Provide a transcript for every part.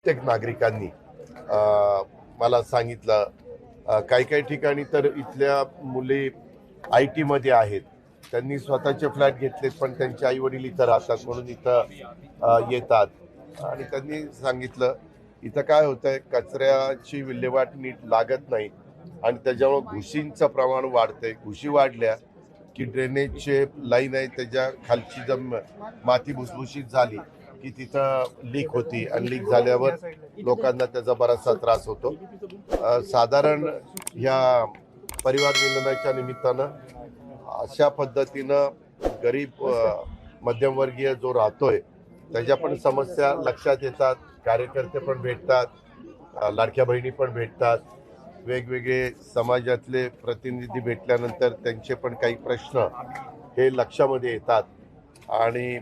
प्रत्येक नागरिकांनी मला सांगितलं. काही काही ठिकाणी तर इथल्या मुली IT मध्ये आहेत, त्यांनी स्वतःचे फ्लॅट घेतलेत पण त्यांचे आई वडील इथं राहतात म्हणून इथं येतात आणि त्यांनी सांगितलं इथं काय होतंय, कचऱ्याची विल्हेवाट नीट लागत नाही आणि त्याच्यामुळे घुशींचं प्रमाण वाढतंय. घुशी वाढल्या की ड्रेनेजचे लाईन आहे त्याच्या खालची जर माती भुसभुशीत झाली की तिथं लीक होती आणि लीक झाल्यावर लोकांना त्याचा बराचसा त्रास होतो. साधारण या परिवार मिलनाच्या निमित्तानं अशा पद्धतीनं गरीब मध्यमवर्गीय जो राहतोय त्याच्या पण समस्या लक्षात येतात. कार्यकर्ते पण भेटतात, लाडक्या बहिणी पण भेटतात, वेगवेगळे समाजातले प्रतिनिधी भेटल्यानंतर त्यांचे पण काही प्रश्न हे लक्षामध्ये येतात आणि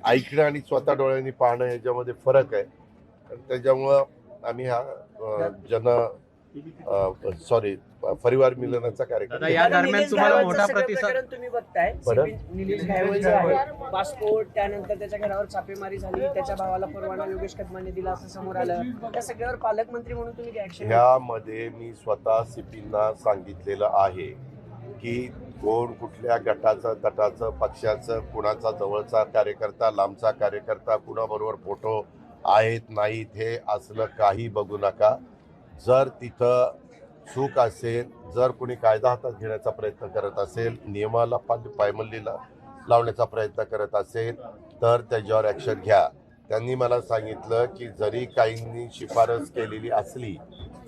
ऐकणं आणि स्वतः डोळ्यांनी पाहणं याच्यामध्ये फरक आहे. त्याच्यामुळं आम्ही हा परिवार मिलनाचा कार्यक्रम. या दरम्यान तुम्हाला मोठा प्रतिसाद तुम्ही बघताय. निलेश घायवळचं आहे पासपोर्ट, त्यानंतर त्याच्या घरावर छापेमारी झाली, त्याच्या भावाला परवाना योगेश कदमांनी दिला असं समोर आलं. त्या सगळ्यावर पालकमंत्री म्हणून तुम्ही रिॲक्शन. यामध्ये मी स्वतः CPना सांगितलेलं आहे की कोण कुठल्या गटाचं तटाचं पक्षाचं कुणाचा जवळचा कार्यकर्ता लांबचा कार्यकर्ता कुणाबरोबर फोटो आहेत नाहीत हे असलं काही बघू नका. जर तिथं चूक असेल, जर कोणी कायदा हातात घेण्याचा प्रयत्न करत असेल, नियमाला पायमल्लीला लावण्याचा प्रयत्न करत असेल तर त्याच्यावर ॲक्शन घ्या. त्यांनी मला सांगितलं की जरी काहींनी शिफारस केलेली असली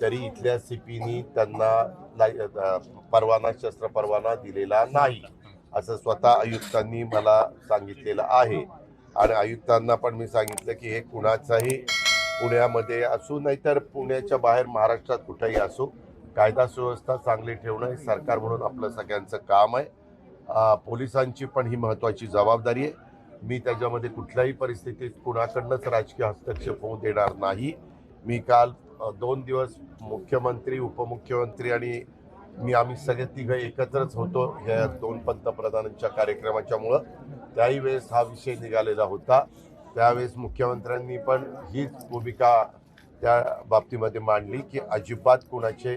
तरी इथल्या CPनी त्यांना परवाना शस्त्र परवाना दिलेला नाही असं स्वतः आयुक्तांनी मला सांगितलेलं आहे. आणि आयुक्तांना पण मी सांगितलं की हे कुणाचाही पुण्यामध्ये असू नाहीतर पुण्याच्या बाहेर महाराष्ट्रात कुठेही असो कायदा सुव्यवस्था चांगली ठेवणं हे सरकार म्हणून आपलं सगळ्यांचं काम आहे. पोलिसांची पण ही महत्त्वाची जबाबदारी आहे. मी त्याच्यामध्ये कुठल्याही परिस्थितीत कुणाकडनंच राजकीय हस्तक्षेप होऊ देणार नाही. मी काल 2 दिवस मुख्यमंत्री उपमुख्यमंत्री आणि आम्ही सगळे तिघं एकत्रच होतो ह्या 2 पंतप्रधानांच्या कार्यक्रमाच्यामुळं. त्याही वेळेस हा विषय निघालेला होता. त्यावेळेस मुख्यमंत्र्यांनी पण हीच भूमिका त्या बाबतीमध्ये मांडली की अजिबात कुणाचे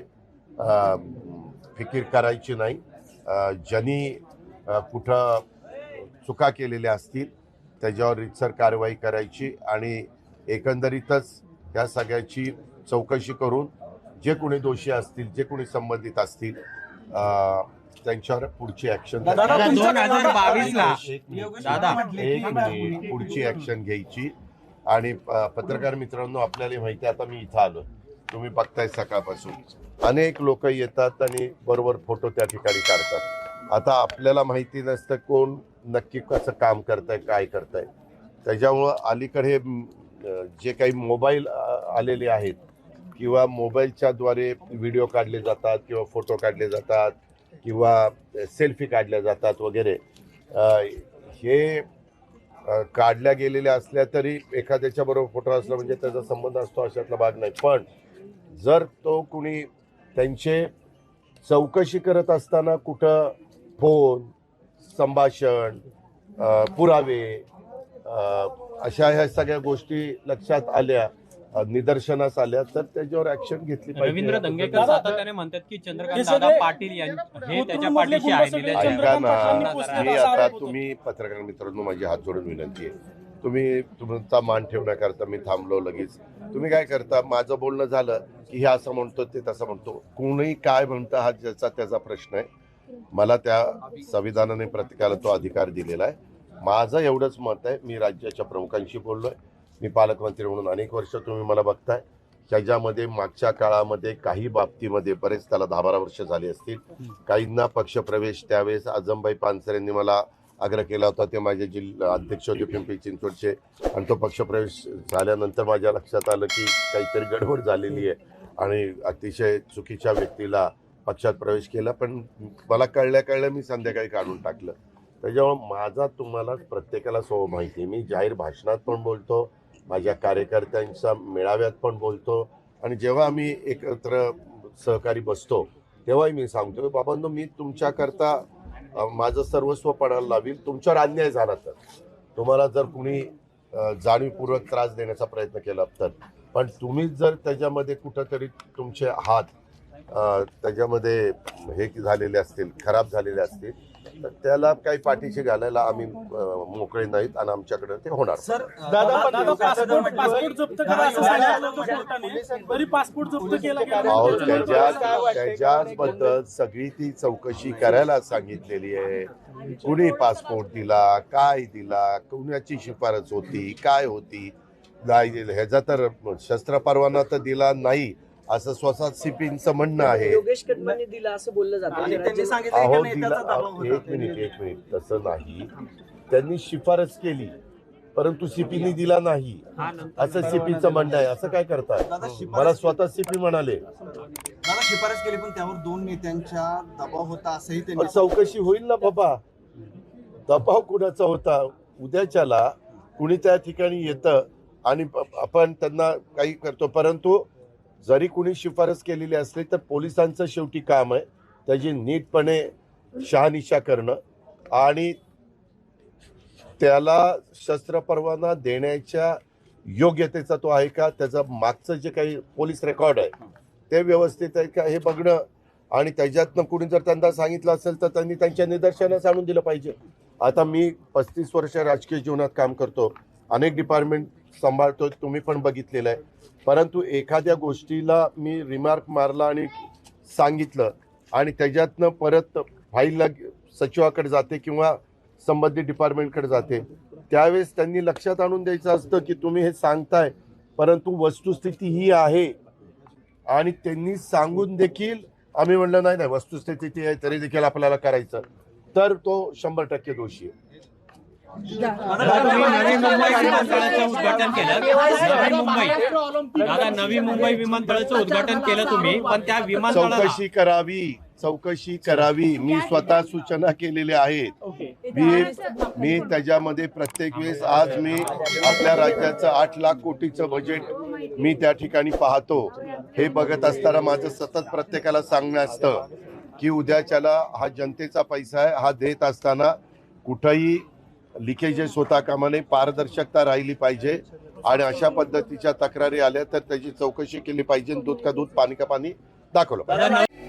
फिकीर करायची नाही. ज्यांनी कुठं चुका केलेल्या असतील त्याच्यावर रीतसर कारवाई करायची आणि एकंदरीतच या सगळ्याची चौकशी करून जे कोणी दोषी असतील जे कोणी संबंधित असतील त्यांच्यावर पुढची ऍक्शन पुढची ऍक्शन घ्यायची. आणि पत्रकार मित्रांनो आपल्याला माहिती आहे, आता मी इथं आलो, तुम्ही बघताय सकाळपासून अनेक लोक येतात आणि बरोबर फोटो त्या ठिकाणी काढतात. आता आपल्याला माहिती नसतं कोण नक्की कसं काम करताय काय करताय. त्याच्यामुळं अलीकडे जे काही मोबाईल आलेले आहेत किंवा मोबाईलच्या द्वारे व्हिडिओ काढले जातात किंवा फोटो काढले जातात किंवा सेल्फी काढल्या जातात वगैरे, हे काढल्या गेलेल्या असल्या तरी एखाद्याच्या बरोबर फोटो असला म्हणजे त्याचा संबंध असतो अशातला भाग नाही. पण जर तो कुणी त्यांचे चौकशी करत असताना कुठं फोन संभाषण पुरावे अशा ह्या सगळ्या गोष्टी लक्षात आल्या निदर्शनास आल्या तर त्याच्यावर ऍक्शन घेतली पाहिजे. रवींद्र दंगेकर सातत्याने म्हणतात की चंद्रकांत दादा पाटील हे त्याच्या पाठीशी आहे. ऐका ना, मी आता तुम्ही पत्रकार मित्रांनो माझी हात जोडून विनंती आहे, तुम्ही तुमचा मान ठेवण्याकरता मी थांबलो लगेच. तुम्ही काय करता, माझं बोलणं झालं की हे असं म्हणतो ते तसं म्हणतो, कोणी काय म्हणतं हा ज्याचा त्याचा प्रश्न आहे. मला त्या संविधानाने प्रत्येकाला तो अधिकार दिलेला आहे. माझं एवढंच मत आहे, मी राज्याच्या प्रमुखांशी बोललोय, मी पालकमंत्री म्हणून अनेक वर्ष तुम्ही मला बघताय. त्याच्यामध्ये मागच्या काळामध्ये काही बाबतीमध्ये बरेच त्याला 10-12 वर्ष झाली असतील, काहींना पक्षप्रवेश त्यावेळेस आजमबाई पानसरेंनी मला आग्रह केला होता, ते माझे जिल्हा अध्यक्ष होते पिंपरी चिंचवडचे, आणि तो पक्षप्रवेश झाल्यानंतर माझ्या लक्षात आलं की काहीतरी गडबड झालेली आहे आणि अतिशय चुकीच्या व्यक्तीला पक्षात प्रवेश केला. पण मला कळल्या मी संध्याकाळी काढून टाकलं. त्याच्यामुळे माझा तुम्हाला प्रत्येकाला स्वभाव माहिती आहे. मी जाहीर भाषणात पण बोलतो, माझ्या कार्यकर्त्यांच्या मेळाव्यात पण बोलतो, आणि जेव्हा आम्ही एकत्र सहकारी बसतो तेव्हाही मी सांगतो, बाबांनो मी तुमच्याकरता माझं सर्वस्व पणाला लावील. तुमच्यावर अन्याय झाला तर, तुम्हाला जर कुणी जाणीवपूर्वक त्रास देण्याचा प्रयत्न केला तर पण तुम्हीच जर त्याच्यामध्ये कुठंतरी तुमचे हात त्याच्यामध्ये हे झालेले असतील, खराब झालेले असतील, तर त्याला काही पाठीशी घालायला आम्ही मोकळे नाहीत आणि आमच्याकडे ते होणार. सर दादा पासपोर्ट जप्त करा असं सांगितलं होतं कोर्टाने, तरी पासपोर्ट जप्त केला अहो गेला. त्याच्याबद्दल सगळी ती चौकशी करायला सांगितलेली आहे. कुणी पासपोर्ट दिला, काय दिला, कुणाची शिफारस होती, काय होती, ह्याचा तर शस्त्र परवाना तर दिला नाही असं स्वतः सीपीचं म्हणणं आहे. योगेश कदमांनी दिला असं बोललं जातं. त्यांनी सांगितलं अहो की नेत्याचा दिला, दबाव होता. एक मिनिट तसं नाही. त्यांनी शिफारस केली परंतु सीपीने दिला नाही असं सीपीचं म्हणणं आहे. असं काय करताय? मला स्वतः सीपी म्हणाले दादा शिफारस केली पण त्यावर 2 नेत्यांच्या दबाव होता असंही त्यांनी. पण चौकशी होईल ना बाबा. दबाव कुणाचा होता? उद्याच्याला कुणी त्या ठिकाणी येतं आणि आपण त्यांना काही करतो, परंतु जरी कुणी शिफारस केलेली असली तर पोलिसांचं शेवटी काम आहे त्याची नीटपणे शहानिशा करणं आणि त्याला शस्त्र परवाना देण्याच्या योग्यतेचा तो आहे का, त्याचं मागचं जे काही पोलीस रेकॉर्ड आहे ते व्यवस्थित आहे का हे बघणं, आणि त्याच्यातनं कुणी जर त्यांना सांगितलं असेल तर त्यांनी त्यांच्या निदर्शनास आणून दिलं पाहिजे. आता मी 35 वर्ष राजकीय जीवनात काम करतो, अनेक डिपार्टमेंट सांभाळतो, तुम्ही पण बघितलेलं आहे, परंतु एखाद्या गोष्टीला मी रिमार्क मारला आणि सांगितलं आणि त्याच्यातनं परत फाईलला सचिवाकडे जाते किंवा संबंधित डिपार्टमेंटकडे जाते, त्यावेळेस त्यांनी लक्षात आणून द्यायचं असतं की तुम्ही हे सांगताय परंतु वस्तुस्थिती ही आहे, आणि त्यांनी सांगून देखील आम्ही म्हणलं नाही वस्तुस्थिती आहे तरी देखील आपल्याला करायचं, तर तो 100% दोषी आहे. दादा तुम्ही नवी मुंबई विमानतळाचं उद्घाटन केलं. नवी मुंबई विमानतळाचं उद्घाटन केलं तुम्ही, पण त्या विमानतळाला चौकशी करावी मी स्वतः सूचना केलेल्या आहेत. मी त्याच्यामध्ये प्रत्येक वेळेस आज मी आपल्या राज्याचं 8 लाख कोटीचं बजेट मी त्या ठिकाणी पाहतो. हे बघत असताना माझं सतत प्रत्येकाला सांगणं असतं की उद्याच्याला हा जनतेचा पैसा आहे, हा देत असताना कुठंही लिकेजेस होता कामा नये, पारदर्शकता राहिली पाहिजे, आणि अशा पद्धतीच्या तक्रारी आल्या तर त्याची चौकशी केली पाहिजे. दूध का दूध पाणी का पाणी दाखवलं पाहिजे.